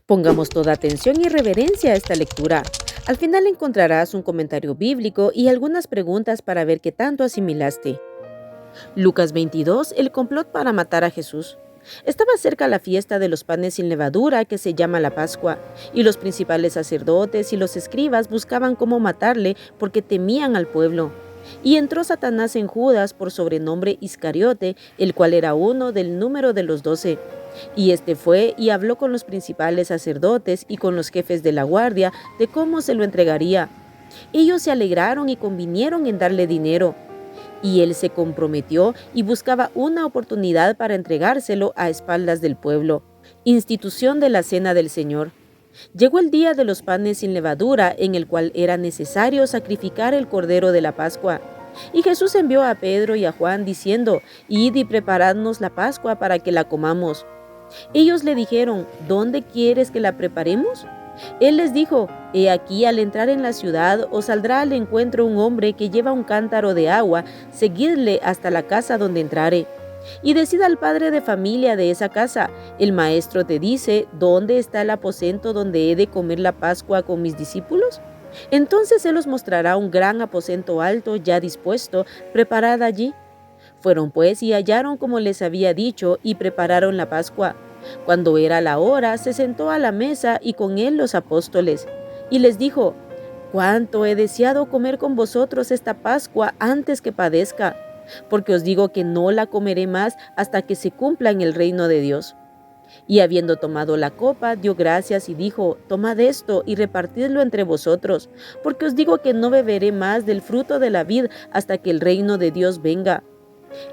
Pongamos toda atención y reverencia a esta lectura. Al final encontrarás un comentario bíblico y algunas preguntas para ver qué tanto asimilaste. Lucas 22, el complot para matar a Jesús. Estaba cerca la fiesta de los panes sin levadura que se llama la Pascua, y los principales sacerdotes y los escribas buscaban cómo matarle porque temían al pueblo. Y entró Satanás en Judas por sobrenombre Iscariote, el cual era uno del número de los 12. Y este fue y habló con los principales sacerdotes y con los jefes de la guardia de cómo se lo entregaría. Ellos se alegraron y convinieron en darle dinero. Y él se comprometió y buscaba una oportunidad para entregárselo a espaldas del pueblo. Institución de la Cena del Señor. Llegó el día de los panes sin levadura, en el cual era necesario sacrificar el cordero de la Pascua. Y Jesús envió a Pedro y a Juan diciendo: Id y preparadnos la Pascua para que la comamos. Ellos le dijeron: ¿Dónde quieres que la preparemos? Él les dijo: He aquí, al entrar en la ciudad, os saldrá al encuentro un hombre que lleva un cántaro de agua, seguidle hasta la casa donde entrare. Y decid al padre de familia de esa casa: el maestro te dice, ¿dónde está el aposento donde he de comer la Pascua con mis discípulos? Entonces él os mostrará un gran aposento alto, ya dispuesto, preparad allí. Fueron pues y hallaron como les había dicho, y prepararon la Pascua. Cuando era la hora, se sentó a la mesa y con él los apóstoles. Y les dijo: Cuánto he deseado comer con vosotros esta Pascua antes que padezca, porque os digo que no la comeré más hasta que se cumpla en el reino de Dios. Y habiendo tomado la copa, dio gracias y dijo: Tomad esto y repartidlo entre vosotros, porque os digo que no beberé más del fruto de la vid hasta que el reino de Dios venga.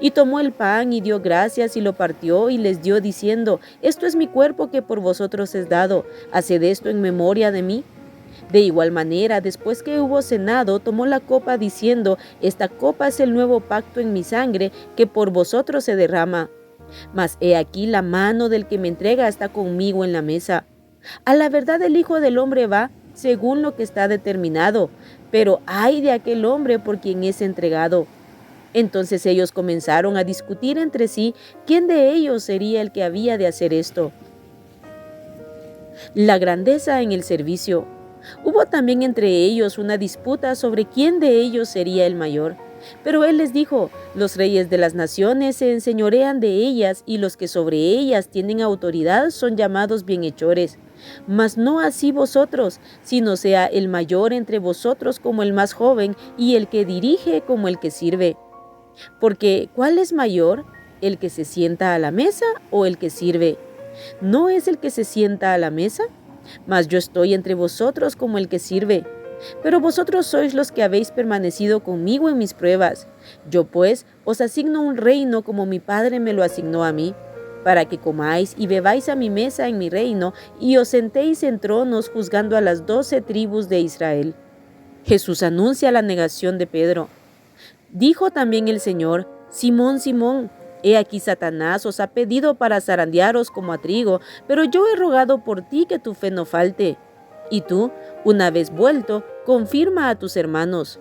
Y tomó el pan y dio gracias y lo partió y les dio diciendo: Esto es mi cuerpo que por vosotros es dado, haced esto en memoria de mí. De igual manera, después que hubo cenado, tomó la copa diciendo: Esta copa es el nuevo pacto en mi sangre que por vosotros se derrama. Mas he aquí la mano del que me entrega está conmigo en la mesa. A la verdad el Hijo del Hombre va según lo que está determinado, pero ay de aquel hombre por quien es entregado. Entonces ellos comenzaron a discutir entre sí quién de ellos sería el que había de hacer esto. La grandeza en el servicio. Hubo también entre ellos una disputa sobre quién de ellos sería el mayor. Pero él les dijo: Los reyes de las naciones se enseñorean de ellas, y los que sobre ellas tienen autoridad son llamados bienhechores. Mas no así vosotros, sino sea el mayor entre vosotros como el más joven, y el que dirige como el que sirve. Porque ¿cuál es mayor? ¿El que se sienta a la mesa o el que sirve? ¿No es el que se sienta a la mesa? Mas yo estoy entre vosotros como el que sirve. Pero vosotros sois los que habéis permanecido conmigo en mis pruebas. Yo pues os asigno un reino como mi Padre me lo asignó a mí, para que comáis y bebáis a mi mesa en mi reino, y os sentéis en tronos juzgando a las 12 tribus de Israel. Jesús anuncia la negación de Pedro. Dijo también el Señor: Simón, Simón, he aquí Satanás os ha pedido para zarandearos como a trigo, pero yo he rogado por ti que tu fe no falte. Y tú, una vez vuelto, confirma a tus hermanos.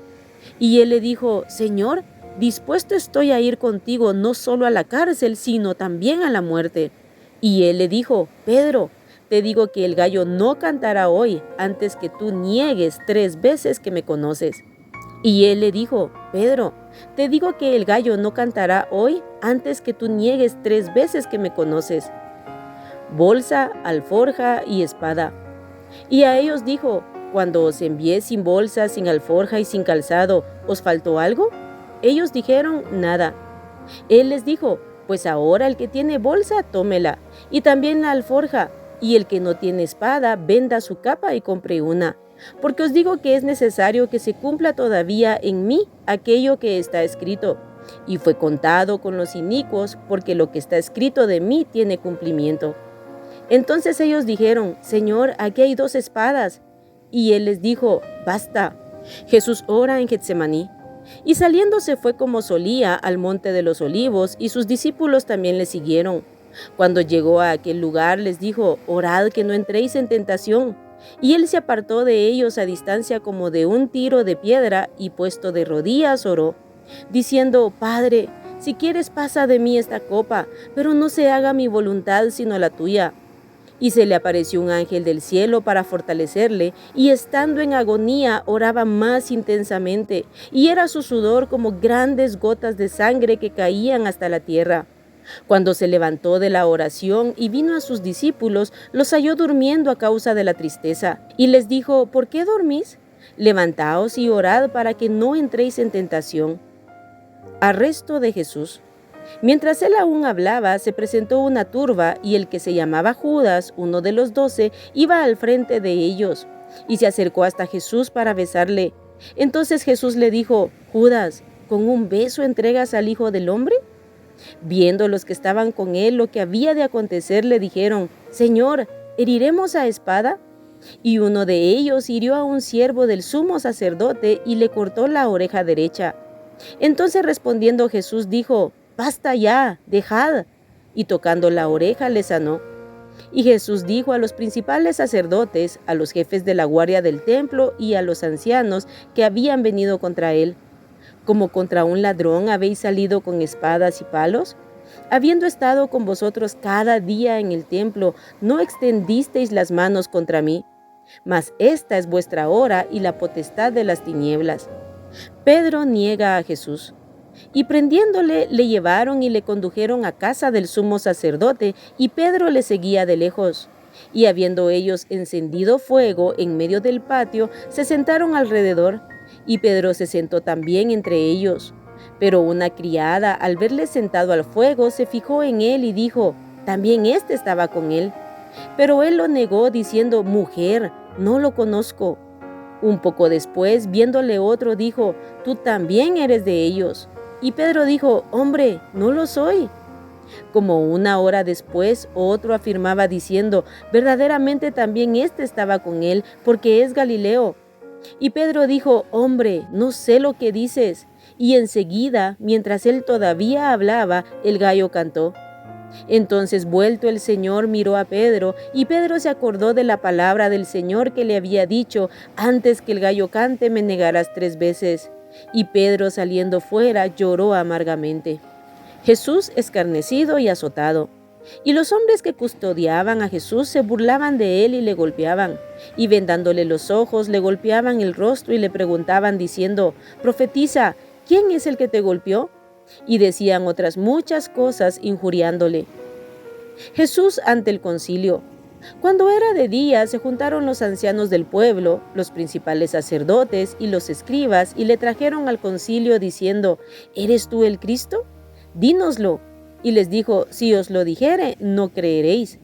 Y él le dijo: Señor, dispuesto estoy a ir contigo no solo a la cárcel, sino también a la muerte. Y él le dijo: Pedro, te digo que el gallo no cantará hoy antes que tú niegues 3 veces que me conoces. Y él le dijo: Pedro, te digo que el gallo no cantará hoy antes que tú niegues 3 veces que me conoces. Bolsa, alforja y espada. Y a ellos dijo: Cuando os envié sin bolsa, sin alforja y sin calzado, ¿os faltó algo? Ellos dijeron: Nada. Él les dijo: Pues ahora el que tiene bolsa, tómela, y también la alforja, y el que no tiene espada, venda su capa y compre una. Porque os digo que es necesario que se cumpla todavía en mí aquello que está escrito. Y fue contado con los inicuos, porque lo que está escrito de mí tiene cumplimiento. Entonces ellos dijeron: Señor, aquí hay 2 espadas. Y él les dijo: Basta. Jesús ora en Getsemaní. Y saliendo se fue como solía al monte de los olivos, y sus discípulos también le siguieron. Cuando llegó a aquel lugar les dijo: Orad que no entréis en tentación. Y él se apartó de ellos a distancia como de un tiro de piedra, y puesto de rodillas oró, diciendo: Padre, si quieres pasa de mí esta copa, pero no se haga mi voluntad sino la tuya. Y se le apareció un ángel del cielo para fortalecerle, y estando en agonía oraba más intensamente, y era su sudor como grandes gotas de sangre que caían hasta la tierra. Cuando se levantó de la oración y vino a sus discípulos, los halló durmiendo a causa de la tristeza, y les dijo: ¿Por qué dormís? Levantaos y orad para que no entréis en tentación. Arresto de Jesús. Mientras él aún hablaba, se presentó una turba, y el que se llamaba Judas, uno de los 12, iba al frente de ellos, y se acercó hasta Jesús para besarle. Entonces Jesús le dijo: Judas, ¿con un beso entregas al Hijo del Hombre? Viendo los que estaban con él lo que había de acontecer, le dijeron: Señor, ¿heriremos a espada? Y uno de ellos hirió a un siervo del sumo sacerdote y le cortó la oreja derecha. Entonces respondiendo Jesús dijo: Basta ya, dejad. Y tocando la oreja le sanó. Y Jesús dijo a los principales sacerdotes, a los jefes de la guardia del templo y a los ancianos que habían venido contra él: ¿Como contra un ladrón habéis salido con espadas y palos? Habiendo estado con vosotros cada día en el templo, no extendisteis las manos contra mí. Mas esta es vuestra hora y la potestad de las tinieblas. Pedro niega a Jesús. Y prendiéndole, le llevaron y le condujeron a casa del sumo sacerdote, y Pedro le seguía de lejos. Y habiendo ellos encendido fuego en medio del patio, se sentaron alrededor, y Pedro se sentó también entre ellos. Pero una criada, al verle sentado al fuego, se fijó en él y dijo: También éste estaba con él. Pero él lo negó, diciendo: Mujer, no lo conozco. Un poco después, viéndole otro, dijo: Tú también eres de ellos. Y Pedro dijo: Hombre, no lo soy. Como una hora después, otro afirmaba diciendo: Verdaderamente también éste estaba con él, porque es Galileo. Y Pedro dijo: Hombre, no sé lo que dices. Y enseguida, mientras él todavía hablaba, el gallo cantó. Entonces vuelto el Señor miró a Pedro, y Pedro se acordó de la palabra del Señor que le había dicho: Antes que el gallo cante me negarás 3 veces. Y Pedro, saliendo fuera, lloró amargamente. Jesús escarnecido y azotado. Y los hombres que custodiaban a Jesús se burlaban de él y le golpeaban, y vendándole los ojos le golpeaban el rostro y le preguntaban diciendo: Profetiza, ¿quién es el que te golpeó? Y decían otras muchas cosas injuriándole. Jesús ante el concilio. Cuando era de día, se juntaron los ancianos del pueblo, los principales sacerdotes y los escribas, y le trajeron al concilio diciendo: ¿Eres tú el Cristo? Dínoslo. Y les dijo: Si os lo dijere, no creeréis.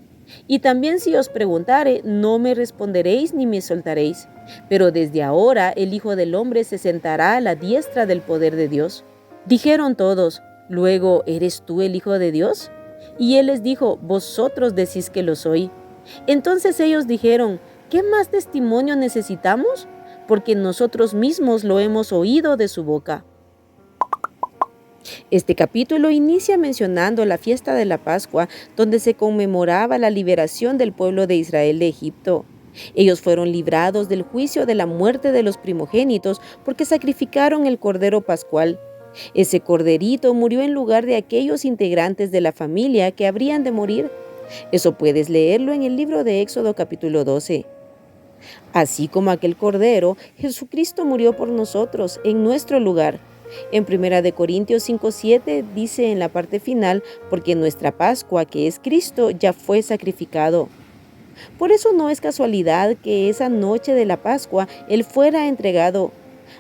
Y también si os preguntare, no me responderéis ni me soltaréis. Pero desde ahora el Hijo del Hombre se sentará a la diestra del poder de Dios. Dijeron todos: Luego, ¿eres tú el Hijo de Dios? Y él les dijo: Vosotros decís que lo soy. Entonces ellos dijeron: ¿Qué más testimonio necesitamos? Porque nosotros mismos lo hemos oído de su boca. Este capítulo inicia mencionando la fiesta de la Pascua, donde se conmemoraba la liberación del pueblo de Israel de Egipto. Ellos fueron librados del juicio de la muerte de los primogénitos porque sacrificaron el cordero pascual. Ese corderito murió en lugar de aquellos integrantes de la familia que habrían de morir. Eso puedes leerlo en el libro de Éxodo capítulo 12. Así como aquel cordero, Jesucristo murió por nosotros en nuestro lugar. En 1 Corintios 5:7 dice en la parte final: porque nuestra Pascua, que es Cristo, ya fue sacrificado. Por eso no es casualidad que esa noche de la Pascua Él fuera entregado.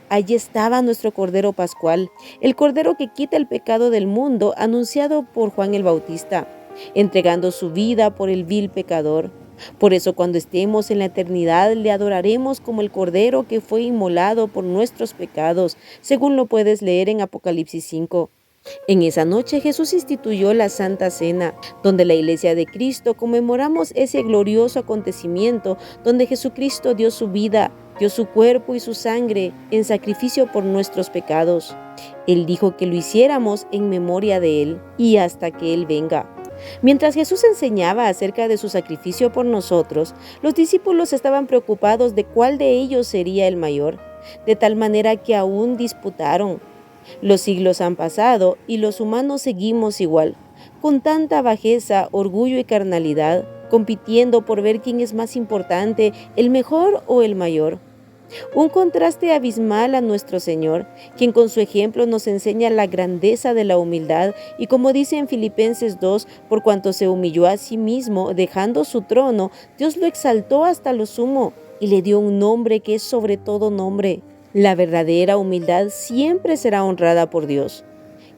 Allí estaba nuestro Cordero Pascual, el Cordero que quita el pecado del mundo, anunciado por Juan el Bautista, entregando su vida por el vil pecador. Por eso cuando estemos en la eternidad le adoraremos como el Cordero que fue inmolado por nuestros pecados, según lo puedes leer en Apocalipsis 5. En esa noche Jesús instituyó la Santa Cena, donde la Iglesia de Cristo conmemoramos ese glorioso acontecimiento donde Jesucristo dio su vida, dio su cuerpo y su sangre en sacrificio por nuestros pecados. Él dijo que lo hiciéramos en memoria de Él y hasta que Él venga. Mientras Jesús enseñaba acerca de su sacrificio por nosotros, los discípulos estaban preocupados de cuál de ellos sería el mayor, de tal manera que aún disputaron. Los siglos han pasado y los humanos seguimos igual, con tanta bajeza, orgullo y carnalidad. compitiendo por ver quién es más importante, el mejor o el mayor. Un contraste abismal a nuestro Señor, quien con su ejemplo nos enseña la grandeza de la humildad y como dice en Filipenses 2, por cuanto se humilló a sí mismo, dejando su trono, Dios lo exaltó hasta lo sumo y le dio un nombre que es sobre todo nombre. La verdadera humildad siempre será honrada por Dios.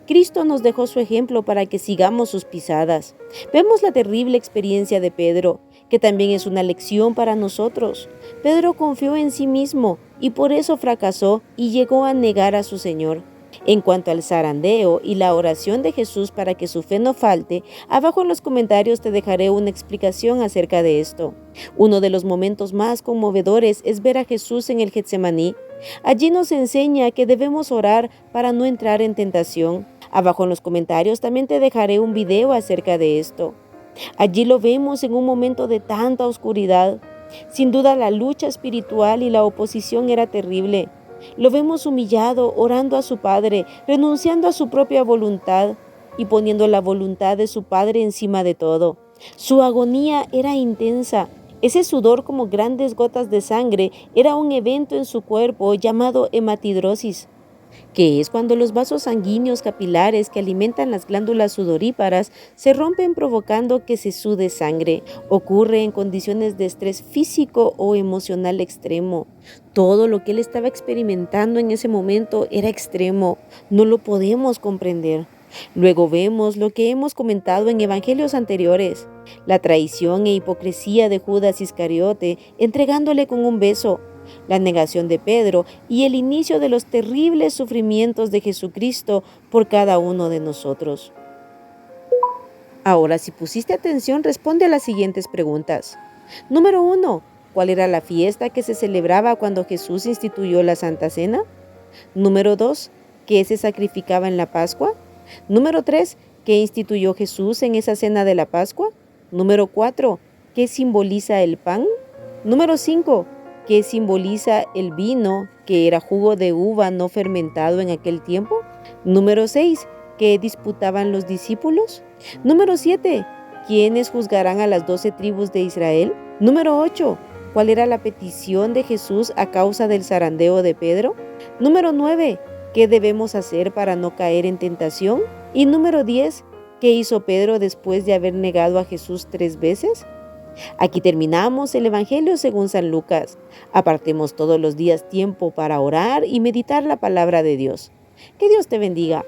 Cristo nos dejó su ejemplo para que sigamos sus pisadas. Vemos la terrible experiencia de Pedro, que también es una lección para nosotros. Pedro confió en sí mismo y por eso fracasó y llegó a negar a su Señor. En cuanto al zarandeo y la oración de Jesús para que su fe no falte, abajo en los comentarios te dejaré una explicación acerca de esto. Uno de los momentos más conmovedores es ver a Jesús en el Getsemaní. Allí nos enseña que debemos orar para no entrar en tentación. Abajo en los comentarios también te dejaré un video acerca de esto. Allí lo vemos en un momento de tanta oscuridad. Sin duda la lucha espiritual y la oposición era terrible. Lo vemos humillado, orando a su Padre, renunciando a su propia voluntad y poniendo la voluntad de su Padre encima de todo. Su agonía era intensa. Ese sudor como grandes gotas de sangre era un evento en su cuerpo llamado hematidrosis, que es cuando los vasos sanguíneos capilares que alimentan las glándulas sudoríparas se rompen provocando que se sude sangre. Ocurre en condiciones de estrés físico o emocional extremo. Todo lo que él estaba experimentando en ese momento era extremo, no lo podemos comprender. Luego vemos lo que hemos comentado en evangelios anteriores, la traición e hipocresía de Judas Iscariote entregándole con un beso, la negación de Pedro y el inicio de los terribles sufrimientos de Jesucristo por cada uno de nosotros. Ahora, si pusiste atención, responde a las siguientes preguntas. Número 1. ¿Cuál era la fiesta que se celebraba cuando Jesús instituyó la Santa Cena? Número 2. ¿Qué se sacrificaba en la Pascua? Número 3. ¿Qué instituyó Jesús en esa cena de la Pascua? Número 4. ¿Qué simboliza el pan? Número 5. ¿Qué simboliza el vino, que era jugo de uva no fermentado en aquel tiempo? Número 6. ¿Qué disputaban los discípulos? Número 7. ¿Quiénes juzgarán a las 12 tribus de Israel? Número 8. ¿Cuál era la petición de Jesús a causa del zarandeo de Pedro? Número 9. ¿Qué debemos hacer para no caer en tentación? Y número 10. ¿Qué hizo Pedro después de haber negado a Jesús 3 veces? Aquí terminamos el Evangelio según San Lucas. Apartemos todos los días tiempo para orar y meditar la palabra de Dios. Que Dios te bendiga.